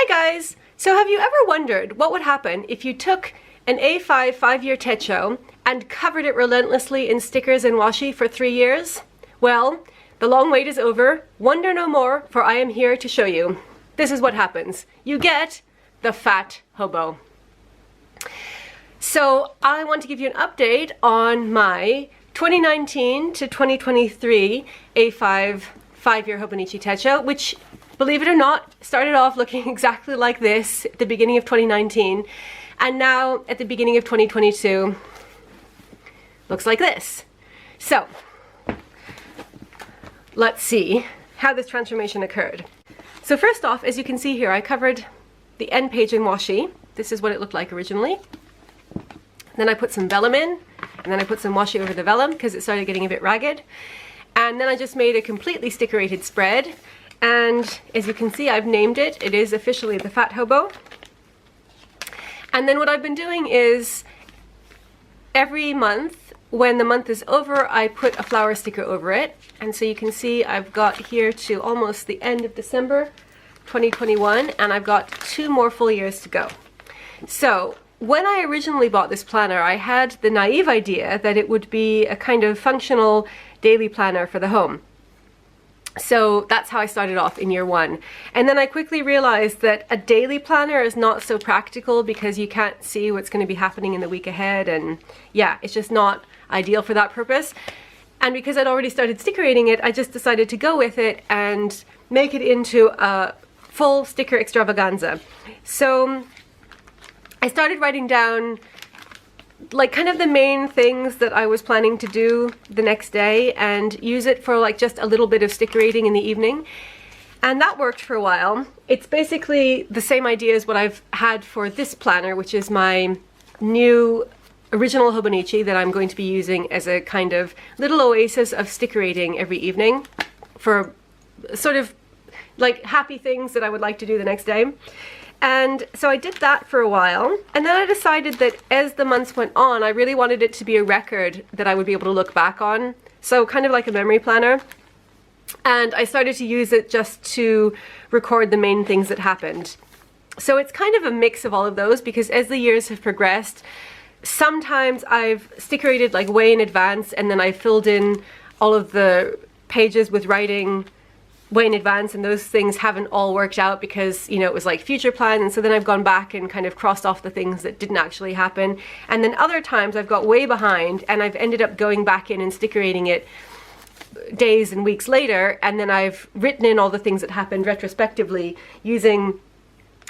Hi guys! So have you ever wondered what would happen if you took an A5 5-year techo and covered it relentlessly in stickers and washi for 3 years? Well, the long wait is over. Wonder no more, for I am here to show you. This is what happens. You get the Fat Hobo. So I want to give you an update on my 2019 to 2023 A5 5-year Hobonichi techo, which, believe it or not, started off looking exactly like this at the beginning of 2019, and now at the beginning of 2022 looks like this. So let's see how this transformation occurred. So first off, as you can see here, I covered the end page in washi. This is what it looked like originally. Then I put some vellum in, and then I put some washi over the vellum because it started getting a bit ragged. And then I just made a completely stickerated spread. And as you can see, I've named it. It is officially the Fat Hobo. And then what I've been doing is every month, when the month is over, I put a flower sticker over it. And so you can see I've got here to almost the end of December 2021, and I've got 2 more full years to go. So when I originally bought this planner, I had the naive idea that it would be a kind of functional daily planner for the home. So that's how I started off in year 1. And then I quickly realized that a daily planner is not so practical because you can't see what's going to be happening in the week ahead, and yeah, it's just not ideal for that purpose. And because I'd already started stickerating it, I just decided to go with it and make it into a full sticker extravaganza. So I started writing down like kind of the main things that I was planning to do the next day and use it for like just a little bit of stickerating in the evening. And that worked for a while. It's basically the same idea as what I've had for this planner, which is my new original Hobonichi that I'm going to be using as a kind of little oasis of stickerating every evening for sort of like happy things that I would like to do the next day. And so I did that for a while, and then I decided that as the months went on, I really wanted it to be a record that I would be able to look back on. So kind of like a memory planner. And I started to use it just to record the main things that happened. So it's kind of a mix of all of those, because as the years have progressed, sometimes I've stickerated like way in advance, and then I filled in all of the pages with writing way in advance, and those things haven't all worked out because, you know, it was like future plans, and so then I've gone back and kind of crossed off the things that didn't actually happen. And then other times I've got way behind and I've ended up going back in and stickerating it days and weeks later, and then I've written in all the things that happened retrospectively using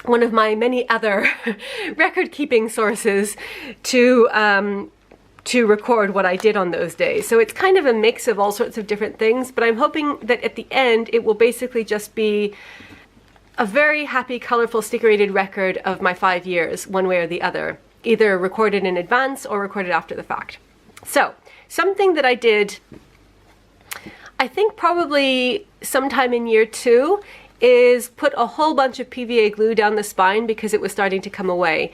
one of my many other record-keeping sources to record what I did on those days. So it's kind of a mix of all sorts of different things, but I'm hoping that at the end it will basically just be a very happy, colorful, stickerated record of my 5 years, one way or the other, either recorded in advance or recorded after the fact. So something that I did, I think probably sometime in year 2, is put a whole bunch of PVA glue down the spine because it was starting to come away.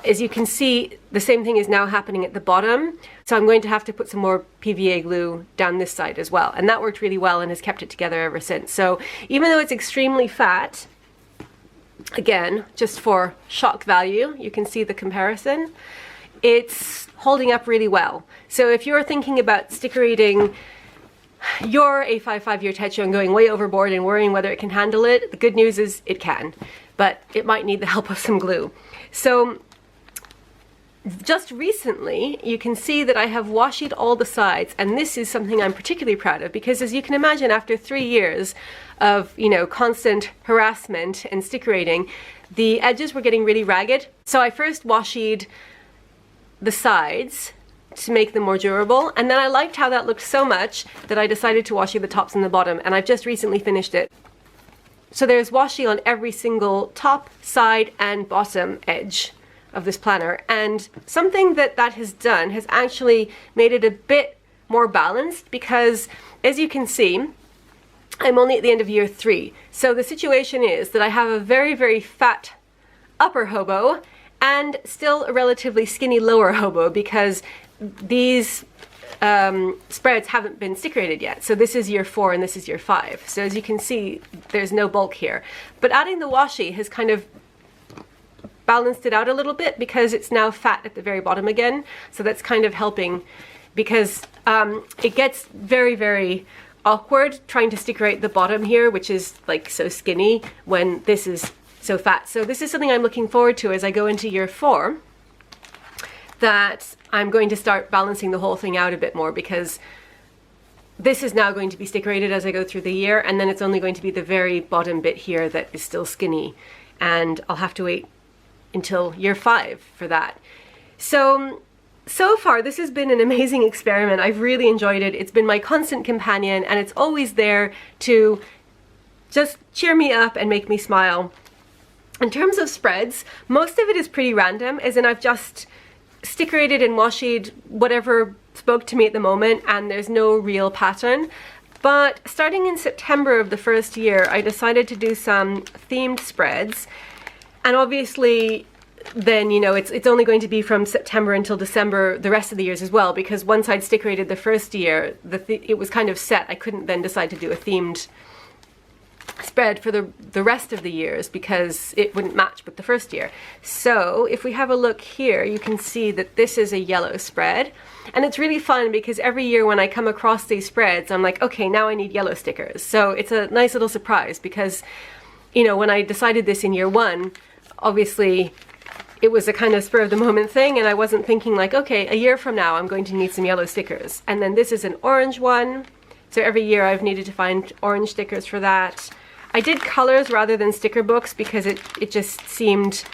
As you can see, the same thing is now happening at the bottom, so I'm going to have to put some more PVA glue down this side as well, and that worked really well and has kept it together ever since. So even though it's extremely fat, again, just for shock value, you can see the comparison, it's holding up really well. So if you're thinking about stickerating your A5 5-year techo and going way overboard and worrying whether it can handle it, the good news is it can, but it might need the help of some glue. So just recently, you can see that I have washied all the sides, and this is something I'm particularly proud of because, as you can imagine, after 3 years of, you know, constant harassment and stickerating, the edges were getting really ragged. So I first washied the sides to make them more durable, and then I liked how that looked so much that I decided to washi the tops and the bottom, and I've just recently finished it. So there's washi on every single top, side, and bottom edge of this planner, and something that has done has actually made it a bit more balanced because, as you can see, I'm only at the end of year 3. So the situation is that I have a very, very fat upper hobo and still a relatively skinny lower hobo because these spreads haven't been stickerated yet. So this is year 4 and this is year 5. So as you can see, there's no bulk here. But adding the washi has kind of balanced it out a little bit because it's now fat at the very bottom again. So that's kind of helping, because it gets very, very awkward trying to stickerate the bottom here, which is like so skinny, when this is so fat. So this is something I'm looking forward to as I go into year 4, that I'm going to start balancing the whole thing out a bit more, because this is now going to be stickerated as I go through the year, and then it's only going to be the very bottom bit here that is still skinny, and I'll have to wait until year 5 for that. So far this has been an amazing experiment. I've really enjoyed it. It's been my constant companion, and it's always there to just cheer me up and make me smile. In terms of spreads, most of it is pretty random, as in I've just stickerated and washied whatever spoke to me at the moment, and there's no real pattern. But starting in September of the first year, I decided to do some themed spreads, and obviously then, you know, it's only going to be from September until December the rest of the years as well, because once I'd stickerated the first year, it was kind of set. I couldn't then decide to do a themed spread for the rest of the years, because it wouldn't match with the first year. So if we have a look here, you can see that this is a yellow spread, and it's really fun because every year when I come across these spreads, I'm like, okay, now I need yellow stickers. So it's a nice little surprise, because, you know, when I decided this in year 1, obviously it was a kind of spur of the moment thing, and I wasn't thinking like, okay, a year from now I'm going to need some yellow stickers. And then this is an orange one. So every year I've needed to find orange stickers for that. I did colors rather than sticker books because it just seemed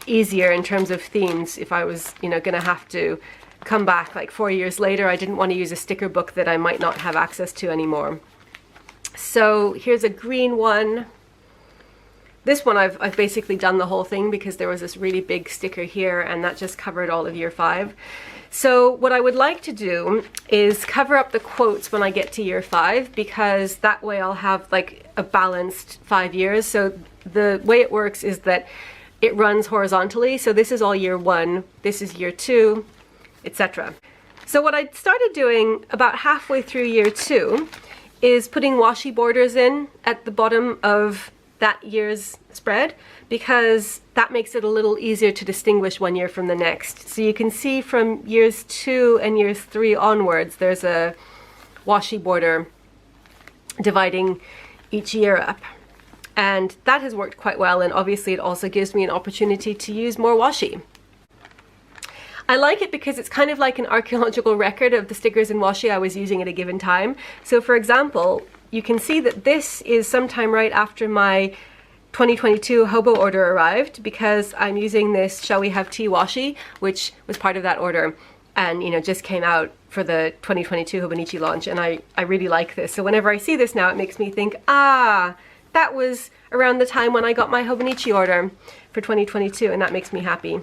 easier in terms of themes. If I was, you know, gonna have to come back like 4 years later, I didn't want to use a sticker book that I might not have access to anymore. So here's a green one. This one I've basically done the whole thing because there was this really big sticker here, and that just covered all of year 5. So what I would like to do is cover up the quotes when I get to year 5, because that way I'll have like a balanced 5 years. So the way it works is that it runs horizontally. So this is all year 1, this is year 2, etc. So what I started doing about halfway through year 2 is putting washi borders in at the bottom of that year's spread, because that makes it a little easier to distinguish one year from the next. So you can see from years 2 and years 3 onwards, there's a washi border dividing each year up. And that has worked quite well, and obviously it also gives me an opportunity to use more washi. I like it because it's kind of like an archaeological record of the stickers and washi I was using at a given time. So for example, you can see that this is sometime right after my 2022 Hobo order arrived, because I'm using this Shall We Have Tea washi, which was part of that order, and, you know, just came out for the 2022 Hobonichi launch, and I really like this. So whenever I see this now, it makes me think, ah, that was around the time when I got my Hobonichi order for 2022, and that makes me happy.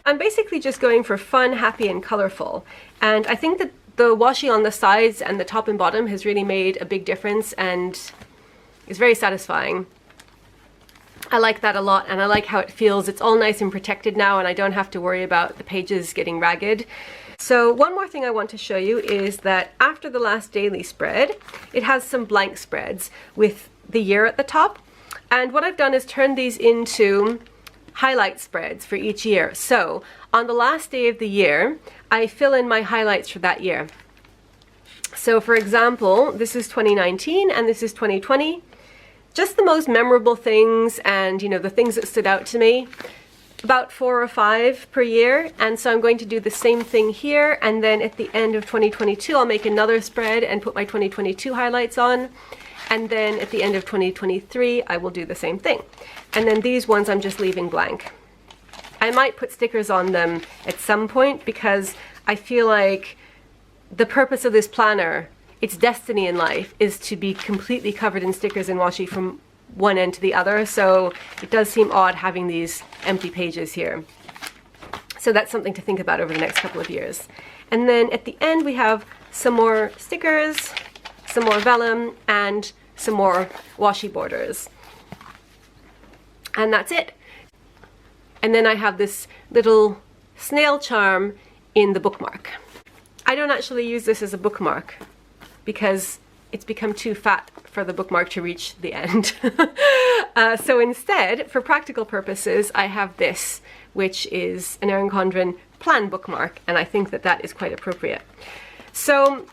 I'm basically just going for fun, happy, and colorful, and I think that the washi on the sides and the top and bottom has really made a big difference, and is very satisfying. I like that a lot, and I like how it feels. It's all nice and protected now, and I don't have to worry about the pages getting ragged. So one more thing I want to show you is that after the last daily spread, it has some blank spreads with the year at the top. And what I've done is turn these into highlight spreads for each year. So on the last day of the year, I fill in my highlights for that year. So for example, this is 2019 and this is 2020. Just the most memorable things, and, you know, the things that stood out to me. About 4 or 5 per year, and so I'm going to do the same thing here, and then at the end of 2022 I'll make another spread and put my 2022 highlights on, and then at the end of 2023 I will do the same thing. And then these ones I'm just leaving blank. I might put stickers on them at some point, because I feel like the purpose of this planner, its destiny in life, is to be completely covered in stickers and washi from one end to the other, so it does seem odd having these empty pages here. So that's something to think about over the next couple of years. And then at the end we have some more stickers, some more vellum, and some more washi borders. And that's it. And then I have this little snail charm in the bookmark. I don't actually use this as a bookmark because it's become too fat for the bookmark to reach the end. So instead, for practical purposes, I have this, which is an Erin Condren plan bookmark, and I think that that is quite appropriate. So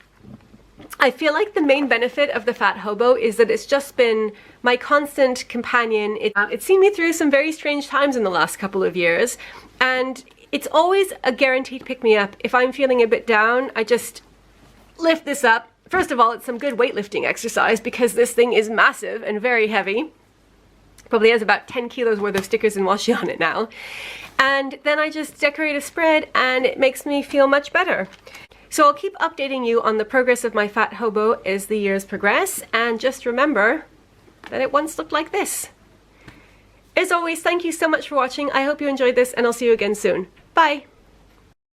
I feel like the main benefit of the Fat Hobo is that it's just been my constant companion. It's seen me through some very strange times in the last couple of years, and it's always a guaranteed pick-me-up. If I'm feeling a bit down, I just lift this up. First of all, it's some good weightlifting exercise because this thing is massive and very heavy. Probably has about 10 kilos worth of stickers and washi on it now. And then I just decorate a spread and it makes me feel much better. So I'll keep updating you on the progress of my Fat Hobo as the years progress, and just remember that it once looked like this. As always, thank you so much for watching. I hope you enjoyed this, and I'll see you again soon. Bye!